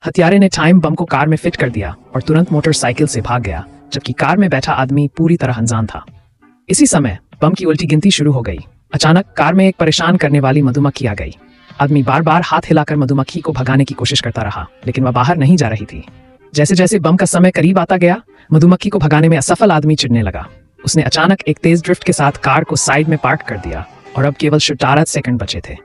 हत्यारे ने time bomb को कार में फिट कर दिया और तुरंत मोटरसाइकिल से भाग गया, जबकि कार में बैठा आदमी पूरी तरह अनजान था। इसी समय बम की उल्टी गिनती शुरू हो गई। अचानक कार में एक परेशान करने वाली मधुमक्खी आ गई। आदमी बार बार हाथ हिलाकर मधुमक्खी को भगाने की कोशिश करता रहा, लेकिन वह बाहर नहीं जा रही थी। जैसे जैसे बम का समय करीब आता गया, मधुमक्खी को भगाने में असफल आदमी चिढ़ने लगा। उसने अचानक एक तेज ड्रिफ्ट के साथ कार को साइड में पार्क कर दिया और अब केवल 17 सेकंड बचे थे।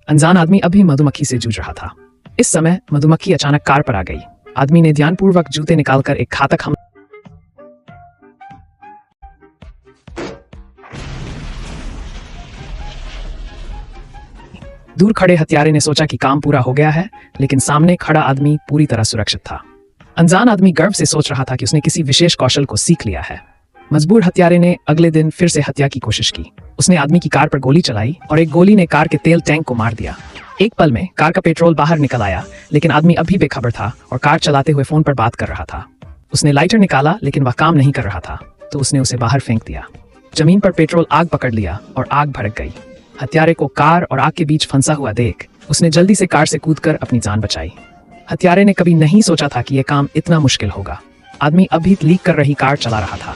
अनजान आदमी अभी मधुमक्खी से जूझ रहा था। इस समय मधुमक्खी अचानक कार पर आ गई। आदमी ने ध्यानपूर्वक जूते निकालकर एक घातक हमला दूर खड़े हत्यारे ने सोचा कि काम पूरा हो गया है, लेकिन सामने खड़ा आदमी पूरी तरह सुरक्षित था। अनजान आदमी गर्व से सोच रहा था कि उसने किसी विशेष कौशल को सीख लिया है। मजबूर हत्यारे ने अगले दिन फिर से हत्या की कोशिश की। उसने आदमी की कार पर गोली चलाई और एक गोली ने कार के तेल टैंक को मार दिया। एक पल में कार का पेट्रोल बाहर निकल आया, लेकिन आदमी अभी बेखबर था और कार चलाते हुए फोन पर बात कर रहा था। उसने लाइटर निकाला, लेकिन वह काम नहीं कर रहा था, तो उसने उसे बाहर फेंक दिया। जमीन पर पेट्रोल आग पकड़ लिया और आग भड़क गई। हत्यारे को कार और आग के बीच फंसा हुआ देख उसने जल्दी से कार से कूदकर अपनी जान बचाई। हत्यारे ने कभी नहीं सोचा था कि यह काम इतना मुश्किल होगा। आदमी अभी लीक कर रही कार चला रहा था।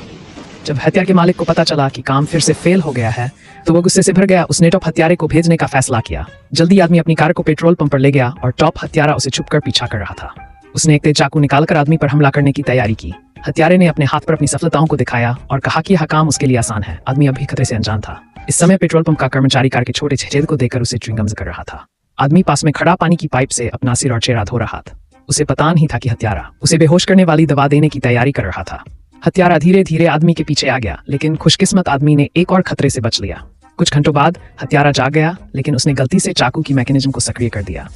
जब हत्या के मालिक को पता चला कि काम फिर से फेल हो गया है, तो वो गुस्से से भर गया। उसने टॉप हत्यारे को भेजने का फैसला किया। जल्दी आदमी अपनी कार को पेट्रोल पंप पर ले गया और टॉप हत्यारा उसे छुपकर पीछा कर रहा था। उसने एक तेज चाकू निकालकर आदमी पर हमला करने की तैयारी की। हत्यारे ने अपने हाथ पर अपनी सफलताओं को दिखाया और कहा कि यह काम उसके लिए आसान है। आदमी अभी खतरे से अनजान था। इस समय पेट्रोल पंप का कर्मचारी कार के छोटे छेद को देखकर उसे च्युइंगम कर रहा था। आदमी पास में खड़ा पानी की पाइप से अपना सिर और चेहरा धो रहा था। उसे पता नहीं था कि हत्यारा उसे बेहोश करने वाली दवा देने की तैयारी कर रहा था। हत्यारा धीरे धीरे आदमी के पीछे आ गया, लेकिन खुशकिस्मत आदमी ने एक और खतरे से बच लिया। कुछ घंटों बाद हत्यारा जाग गया, लेकिन उसने गलती से चाकू की मैकेनिज्म को सक्रिय कर दिया।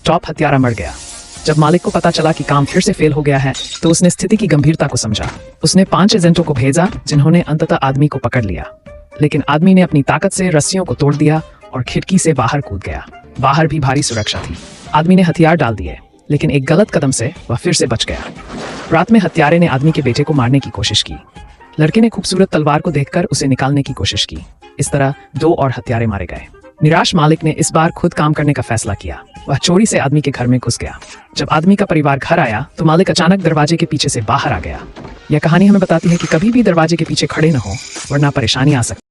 टॉप हत्यारा मर गया। जब मालिक को पता चला कि काम फिर से फेल हो गया है, तो उसने स्थिति की गंभीरता को समझा। उसने 5 एजेंटों को भेजा, जिन्होंने अंततः आदमी को पकड़ लिया, लेकिन आदमी ने अपनी ताकत से रस्सियों को तोड़ दिया और खिड़की से बाहर कूद गया। बाहर भी भारी सुरक्षा थी। आदमी ने हथियार डाल दिए, लेकिन एक गलत कदम से वह फिर से बच गया। रात में हत्यारे ने आदमी के बेटे को मारने की कोशिश की। लड़के ने खूबसूरत तलवार को देखकर उसे निकालने की कोशिश की। इस तरह 2 और हत्यारे मारे गए। निराश मालिक ने इस बार खुद काम करने का फैसला किया। वह चोरी से आदमी के घर में घुस गया। जब आदमी का परिवार घर आया, तो मालिक अचानक दरवाजे के पीछे से बाहर आ गया। यह कहानी हमें बताती है कि कभी भी दरवाजे के पीछे खड़े न हो, वरना परेशानी आ सकती है।